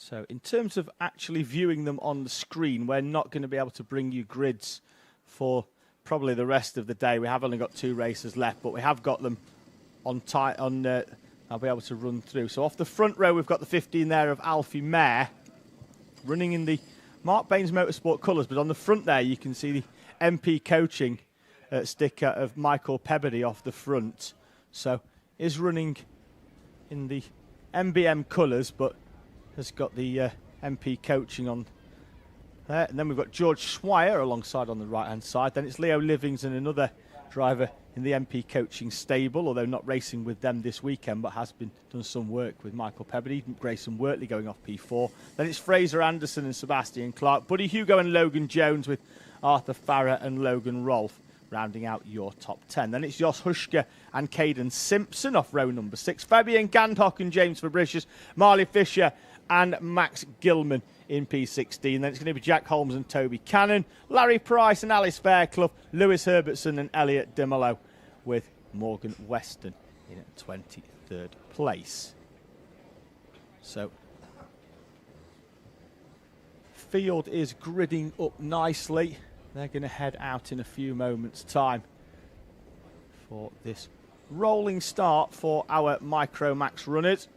So in terms of actually viewing them on the screen, we're not going to be able to bring you grids for probably the rest of the day. We have only got 2 races left, but we have got them on I'll be able to run through. So off the front row, we've got the 15 there of Alfie Mare, running in the Mark Baines Motorsport colours. But on the front there, you can see the MP Coaching sticker of Michael Pebbody off the front. So is running in the MBM colours, but has got the MP Coaching on there. And then we've got George Swire alongside on the right-hand side. Then it's Leo Livings and another driver in the MP Coaching stable, although not racing with them this weekend, but has been done some work with Michael Pebbody. Grayson Wortley going off P4. Then it's Fraser Anderson and Sebastian Clark. Buddy Hugo and Logan Jones with Arthur Farrer and Logan Rolfe rounding out your top 10. Then it's Jos Huschke and Caden Simpson off row number 6. Fabian Gandhock and James Fabricius, Marley Fisher and Max Gilman in P16. Then it's going to be Jack Holmes and Toby Cannon, Larry Price and Alice Fairclough, Lewis Herbertson and Elliot Dimolo, with Morgan Weston in 23rd place. So field is gridding up nicely. They're going to head out in a few moments' time for this rolling start for our Micromax runners.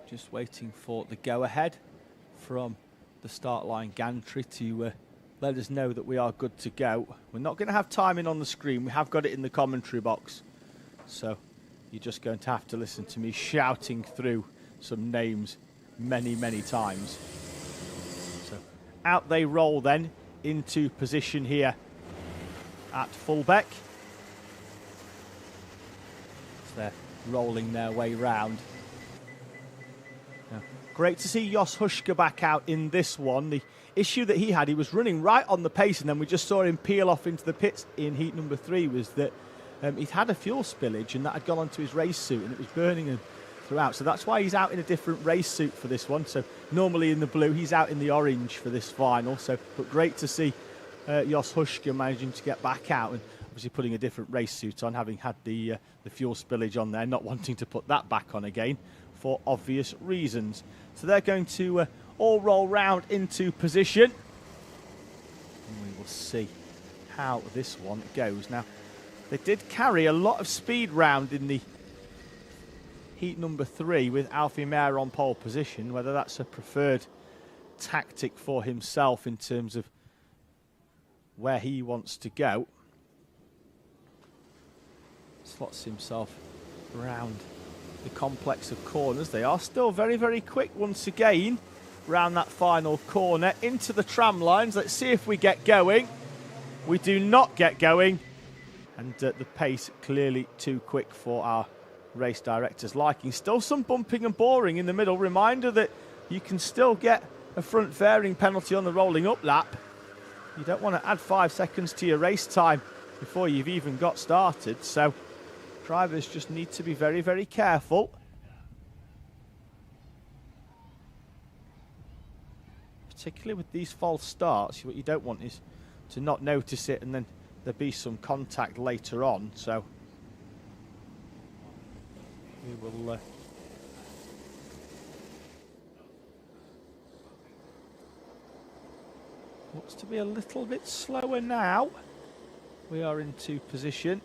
Just waiting for the go-ahead from the start line gantry to let us know that we are good to go. We're not going to have timing on the screen. We have got it in the commentary box. So you're just going to have to listen to me shouting through some names many, many times. So out they roll then into position here at Fulbeck. So they're rolling their way round. Great to see Jos Huschke back out in this one. The issue that he had, he was running right on the pace, and then we just saw him peel off into the pits in heat number 3, was that he'd had a fuel spillage and that had gone onto his race suit and it was burning him throughout. So that's why he's out in a different race suit for this one. So normally in the blue, he's out in the orange for this final. So, but great to see Jos Huschke managing to get back out and obviously putting a different race suit on, having had the fuel spillage on there, not wanting to put that back on again for obvious reasons. So they're going to all roll round into position. And we will see how this one goes. Now, they did carry a lot of speed round in the heat number 3 with Alfie Mare on pole position. Whether that's a preferred tactic for himself in terms of where he wants to go. Slots himself around the complex of corners. They are still very, very quick once again round that final corner into the tram lines. Let's see if we get going. We do not get going, and the pace clearly too quick for our race director's liking. Still some bumping and boring in the middle. Reminder that you can still get a front fairing penalty on the rolling up lap. You don't want to add 5 seconds to your race time before you've even got started, so drivers just need to be very, very careful. Particularly with these false starts, what you don't want is to not notice it and then there be some contact later on. So we will looks to be a little bit slower now. We are into position.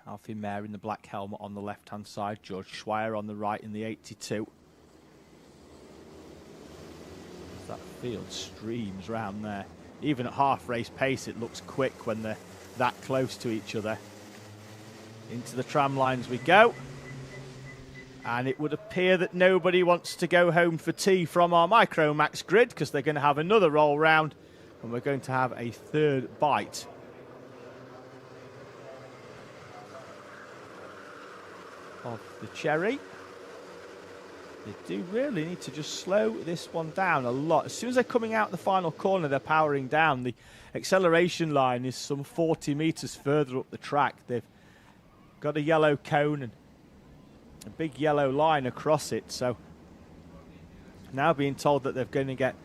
Alfie Mare in the black helmet on the left-hand side. George Schweier on the right in the 82. That field streams round there. Even at half-race pace, it looks quick when they're that close to each other. Into the tram lines we go. And it would appear that nobody wants to go home for tea from our Micromax grid, because they're going to have another roll round and we're going to have a third bite. Of the cherry. They do really need to just slow this one down a lot. As soon as they're coming out the final corner, they're powering down. The acceleration line is some 40 metres further up the track. They've got a yellow cone and a big yellow line across it. So now being told that they're going to get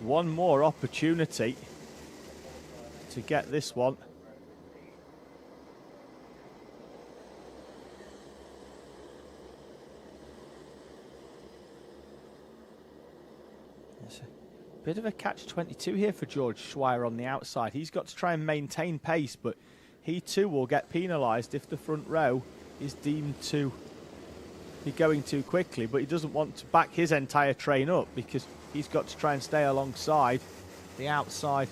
one more opportunity to get this one. It's a bit of a catch-22 here for George Schweier on the outside. He's got to try and maintain pace, but he too will get penalised if the front row is deemed to be going too quickly, but he doesn't want to back his entire train up because he's got to try and stay alongside the outside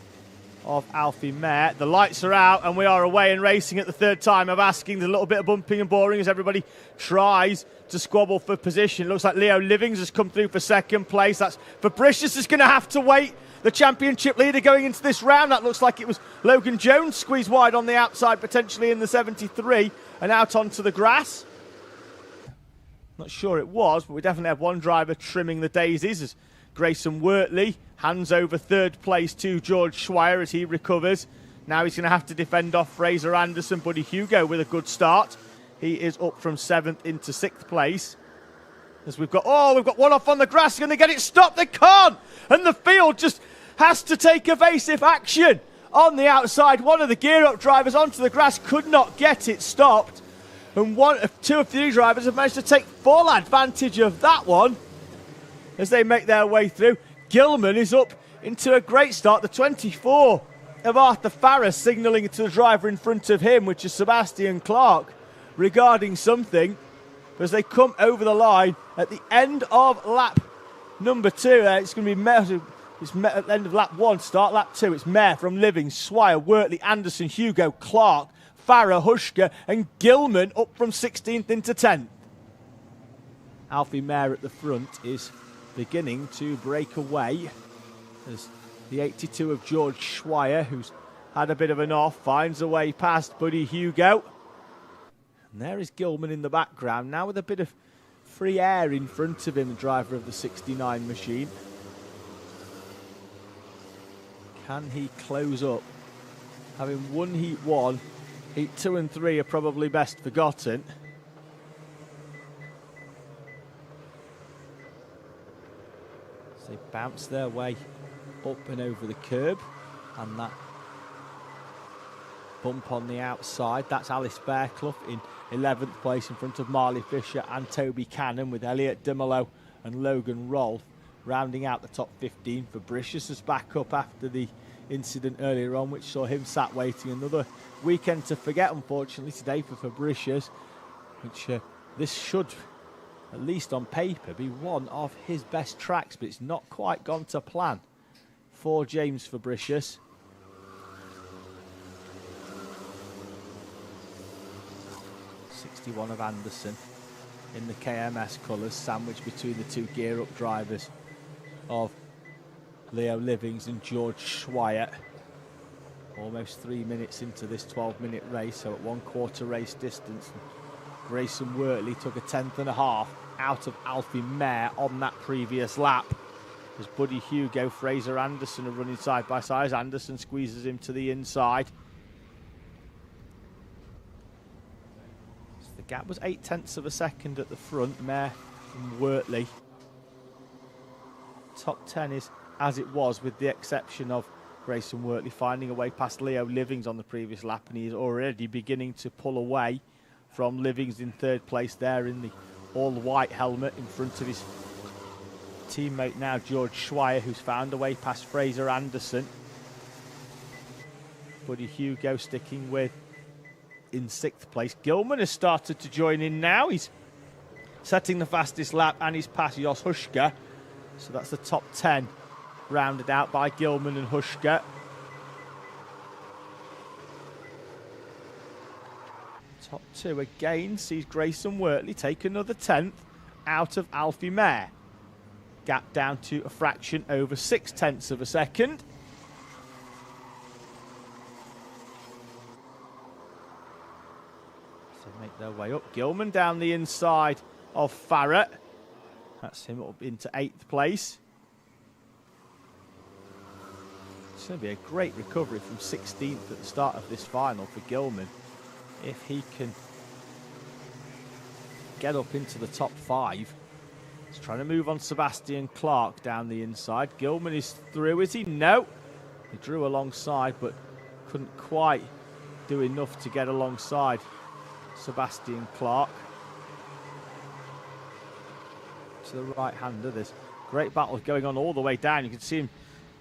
of Alfie Mayer. The lights are out and we are away and racing at the third time of asking. There's a little bit of bumping and boring as everybody tries to squabble for position. Looks like Leo Livings has come through for second place. That's Fabricius is going to have to wait. The championship leader going into this round. That looks like it was Logan Jones squeezed wide on the outside, potentially in the 73 and out onto the grass. Not sure it was, but we definitely have one driver trimming the daisies as Grayson Wortley hands over third place to George Schweier as he recovers. Now he's going to have to defend off Fraser Anderson. Buddy Hugo with a good start. He is up from 7th into 6th place. As we've got one off on the grass. Going to get it stopped. They can't. And the field just has to take evasive action on the outside. One of the gear-up drivers onto the grass could not get it stopped. And two of the drivers have managed to take full advantage of that one as they make their way through. Gilman is up into a great start. The 24 of Arthur Farah signalling to the driver in front of him, which is Sebastian Clark, regarding something as they come over the line at the end of lap number 2. It's going to be at the end of lap 1, start lap 2. It's Mayer from Livings, Schweier, Wortley, Anderson, Hugo, Clark, Farah, Hushka and Gilman up from 16th into 10th. Alfie Mayer at the front is beginning to break away as the 82 of George Schweier, who's had a bit of an off, finds a way past Buddy Hugo. And there is Gilman in the background, now with a bit of free air in front of him, the driver of the 69 machine. Can he close up? Having won Heat 1, Heat 2 and 3 are probably best forgotten. So they bounce their way up and over the curb, and that bump on the outside, that's Alice Bearclough in 11th place in front of Marley Fisher and Toby Cannon, with Elliot Dimolo and Logan Rolfe rounding out the top 15. Fabricius is back up after the incident earlier on, which saw him sat waiting. Another weekend to forget, unfortunately, today for Fabricius, which this should, at least on paper, be one of his best tracks, but it's not quite gone to plan for James Fabricius. One of Anderson in the KMS colours, sandwiched between the two gear-up drivers of Leo Livings and George Schweier. Almost 3 minutes into this 12-minute race, so at 1/4 race distance. Grayson Wortley took a 10th.5 out of Alfie Mayer on that previous lap. As Buddy Hugo, Fraser Anderson are running side by side. Anderson squeezes him to the inside. The gap was 0.8 of a second at the front, Mayer and Wortley. Top 10 is as it was, with the exception of Grayson Wortley finding a way past Leo Livings on the previous lap, and he's already beginning to pull away from Livings in 3rd place there in the all-white helmet in front of his teammate now, George Schweier, who's found a way past Fraser Anderson. Buddy Hugo sticking with in 6th place. Gilman has started to join in now. He's setting the fastest lap and he's past Jos Hushka. So that's the top 10 rounded out by Gilman and Hushka. Top 2 again sees Grayson Wortley take another 10th out of Alfie Mayer. Gap down to a fraction over 0.6 of a second. Make their way up. Gilman down the inside of Farah. That's him up into 8th place. It's going to be a great recovery from 16th at the start of this final for Gilman. If he can get up into the top 5 He's trying to move on Sebastian Clark down the inside. Gilman is through, is he? No. He drew alongside, but couldn't quite do enough to get alongside Sebastian Clark. To the right-hander, there's great battle going on all the way down. You can see him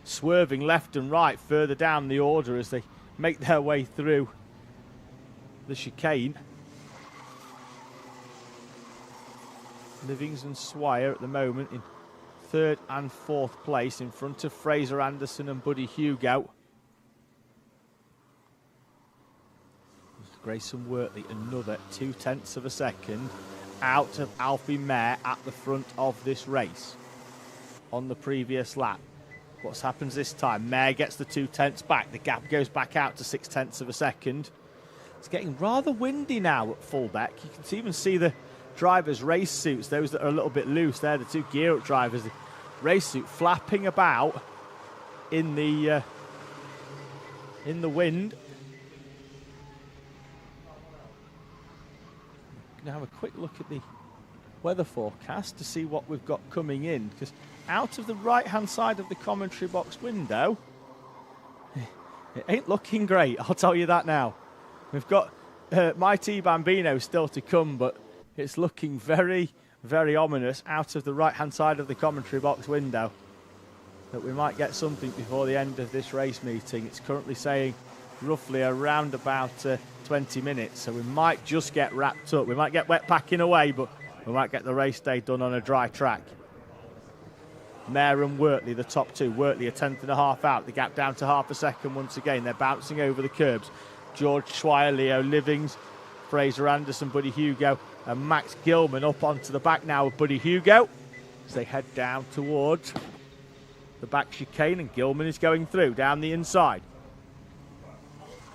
swerving left and right further down the order as they make their way through the chicane. Livings and Swire at the moment in third and fourth place in front of Fraser Anderson and Buddy Hugo. Grayson Wortley another 0.2 of a second out of Alfie Mayer at the front of this race on the previous lap. What's happened this time? Mayer gets the 0.2 back. The gap goes back out to 0.6 of a second. It's getting rather windy now at Fulbeck. You can even see the drivers' race suits, those that are a little bit loose. They're the two gear up drivers. The race suit flapping about in the wind. Now have a quick look at the weather forecast to see what we've got coming in, because out of the right hand side of the commentary box window it ain't looking great, I'll tell you that now. We've got Mighty Bambino still to come, but it's looking very, very ominous out of the right hand side of the commentary box window that we might get something before the end of this race meeting. It's currently saying roughly around about 20 minutes, so we might just get wrapped up. We might get wet packing away, but we might get the race day done on a dry track. Mayer and Wortley, the top two. Wortley a 1/10.5 out. The gap down to half a second once again. They're bouncing over the curbs. George Schweier, Leo Livings, Fraser Anderson, Buddy Hugo, and Max Gilman up onto the back now of Buddy Hugo as they head down towards the back chicane, and Gilman is going through down the inside.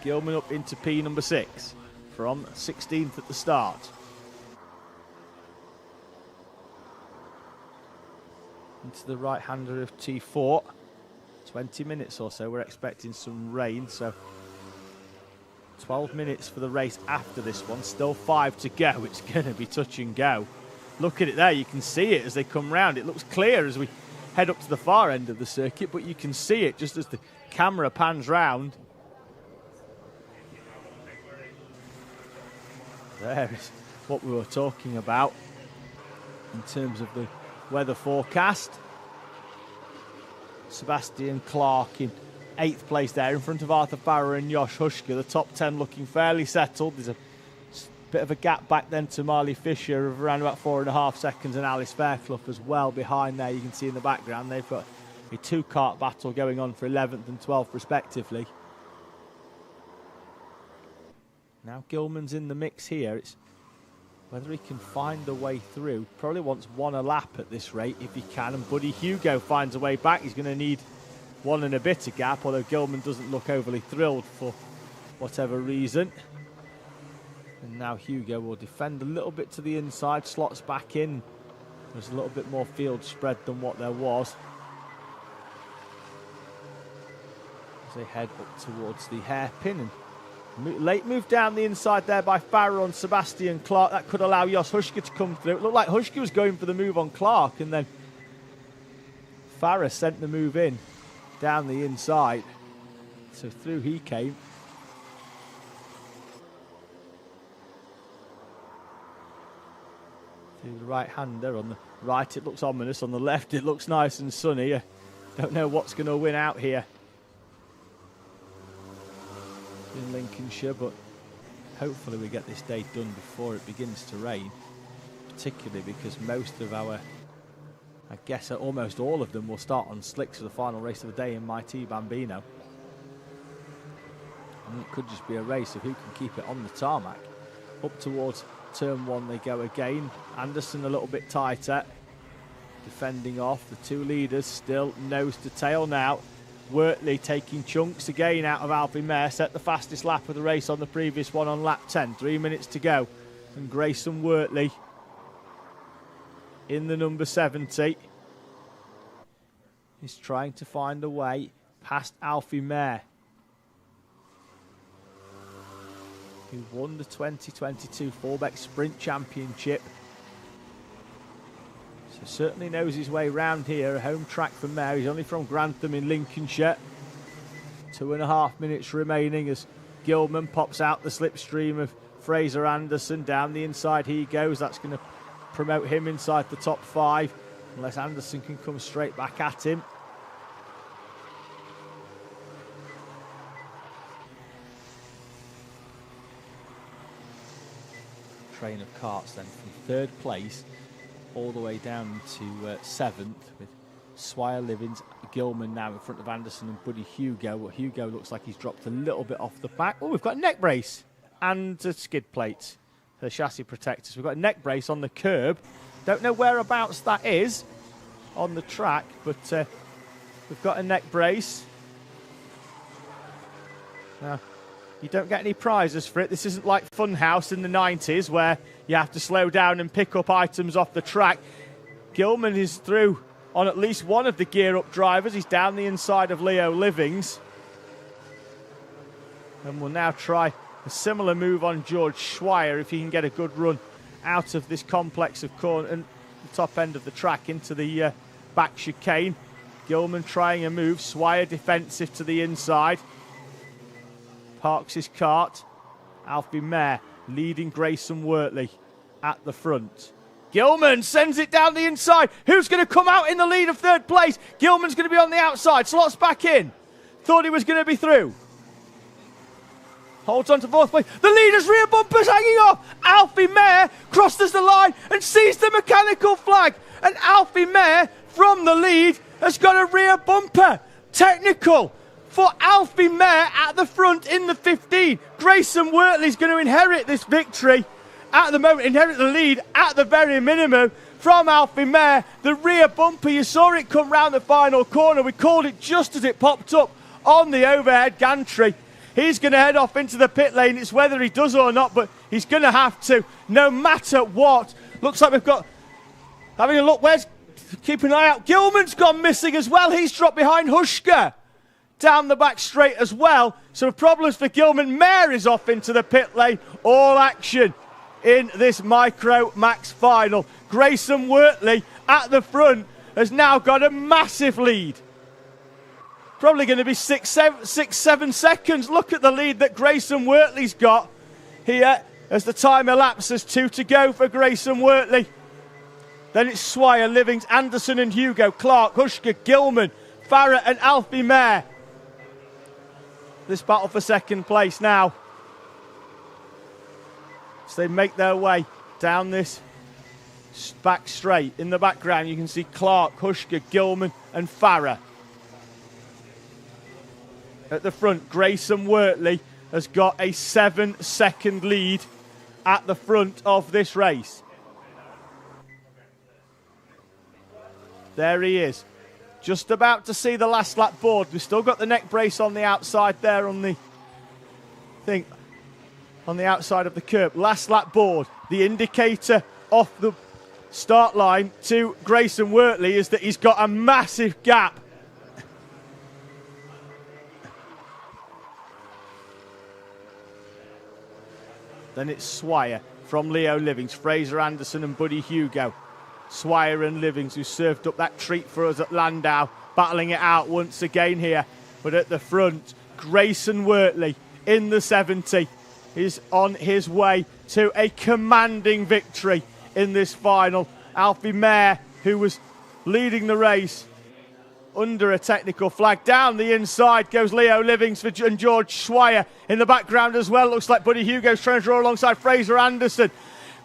Gilman up into P number 6 from 16th at the start. Into the right-hander of T4. 20 minutes or so. We're expecting some rain, so 12 minutes for the race after this one. Still 5 to go. It's going to be touch and go. Look at it there. You can see it as they come round. It looks clear as we head up to the far end of the circuit, but you can see it just as the camera pans round. There is what we were talking about in terms of the weather forecast. Sebastian Clark in 8th place there in front of Arthur Farrer and Josh Huschke. The top 10 looking fairly settled. There's a bit of a gap back then to Marley Fisher of around about 4.5 seconds, and Alice Fairclough as well behind there. You can see in the background they've got a 2-kart battle going on for 11th and 12th respectively. Now Gilman's in the mix here. It's whether he can find the way through. Probably wants 1 a lap at this rate if he can, and Buddy Hugo finds a way back. He's going to need 1 and a bit of gap, although Gilman doesn't look overly thrilled for whatever reason. And now Hugo will defend a little bit to the inside, slots back in. There's a little bit more field spread than what there was as they head up towards the hairpin. And late move down the inside there by Farrer on Sebastian Clark. That could allow Jos Huschke to come through. It looked like Huschke was going for the move on Clark, and then Farrer sent the move in down the inside. So through he came. Through the right-hander. On the right it looks ominous. On the left it looks nice and sunny. I don't know what's going to win out here in Lincolnshire, but hopefully we get this day done before it begins to rain, particularly because most of our, I guess almost all of them, will start on slicks for the final race of the day in Mighty Bambino. And it could just be a race of who can keep it on the tarmac. Up towards turn 1 they go again. Anderson a little bit tighter, defending off. The two leaders still nose to tail now. Wortley taking chunks again out of Alfie Mayer. Set the fastest lap of the race on the previous one on lap 10. 3 minutes to go. And Grayson Wortley in the number 70 is trying to find a way past Alfie Mayer, who won the 2022 Fulbeck Sprint Championship. So certainly knows his way round here. A home track for Mayor. He's only from Grantham in Lincolnshire. 2.5 minutes remaining as Gilman pops out the slipstream of Fraser Anderson. Down the inside he goes. That's going to promote him inside the top 5, unless Anderson can come straight back at him. Train of karts then from 3rd place all the way down to 7th, with Swire, Livings, Gilman now in front of Anderson and Buddy Hugo. Well, Hugo looks like he's dropped a little bit off the back. Oh, we've got a neck brace and a skid plate, the chassis protectors. We've got a neck brace on the curb. Don't know whereabouts that is on the track, but we've got a neck brace. Now, you don't get any prizes for it. This isn't like Funhouse in the 90s where you have to slow down and pick up items off the track. Gilman is through on at least one of the gear-up drivers. He's down the inside of Leo Livings. And we'll now try a similar move on George Schweier if he can get a good run out of this complex of corner and the top end of the track into the back chicane. Gilman trying a move. Schweier defensive to the inside. Parks his kart. Alfie Mayer leading Grayson Wortley at the front. Gilman sends it down the inside. Who's going to come out in the lead of 3rd place? Gilman's going to be on the outside. Slots back in. Thought he was going to be through. Holds on to 4th place. The leader's rear bumper's hanging off. Alfie Mayer crosses the line and sees the mechanical flag. And Alfie Mayer from the lead has got a rear bumper. Technical for Alfie Mayer at the front in the 15. Grayson Wortley's going to inherit this victory at the moment, inherit the lead at the very minimum from Alfie Mayer. The rear bumper, you saw it come round the final corner. We called it just as it popped up on the overhead gantry. He's going to head off into the pit lane. It's whether he does or not, but he's going to have to, no matter what. Looks like we've got, having a look, keep an eye out. Gilman's gone missing as well. He's dropped behind Hushka down the back straight as well. So problems for Gilman. Mayer is off into the pit lane. All action in this Micro Max final. Grayson Wortley at the front has now got a massive lead. Probably going to be 6-7 seconds. Look at the lead that Grayson Wortley's got here as the time elapses. 2 to go for Grayson Wortley. Then it's Swire, Livings, Anderson and Hugo, Clark, Hushka, Gilman, Farah and Alfie Mayer. This battle for 2nd place now. So they make their way down this back straight. In the background you can see Clark, Hushka, Gilman and Farah. At the front, Grayson Wortley has got a 7-second lead at the front of this race. There he is. Just about to see the last lap board. We've still got the neck brace on the outside there on the thing, on the outside of the curb. Last lap board. The indicator off the start line to Grayson Wortley is that he's got a massive gap. Then it's Swire from Leo Livings, Fraser Anderson and Buddy Hugo. Swire and Livings, who served up that treat for us at Landau, battling it out once again here. But at the front, Grayson Wortley in the 70 is on his way to a commanding victory in this final. Alfie Mayer, who was leading the race under a technical flag. Down the inside goes Leo Livings and George Schweier in the background as well. Looks like Buddy Hugo's trying to draw alongside Fraser Anderson.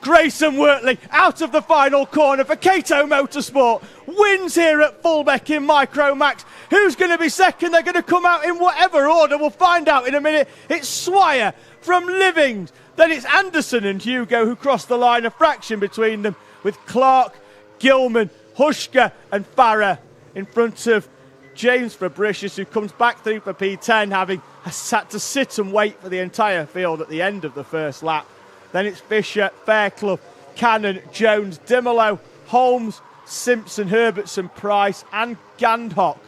Grayson Wortley out of the final corner for Cato Motorsport. Wins here at Fulbeck in Micro Max. Who's going to be second? They're going to come out in whatever order. We'll find out in a minute. It's Swire from Livings. Then it's Anderson and Hugo who cross the line. A fraction between them with Clark, Gilman, Hushka and Farah in front of James Fabricius, who comes back through for P10, having had to sit and wait for the entire field at the end of the first lap. Then it's Fisher, Fairclough, Cannon, Jones, Dimolo, Holmes, Simpson, Herbertson, Price and Gandhock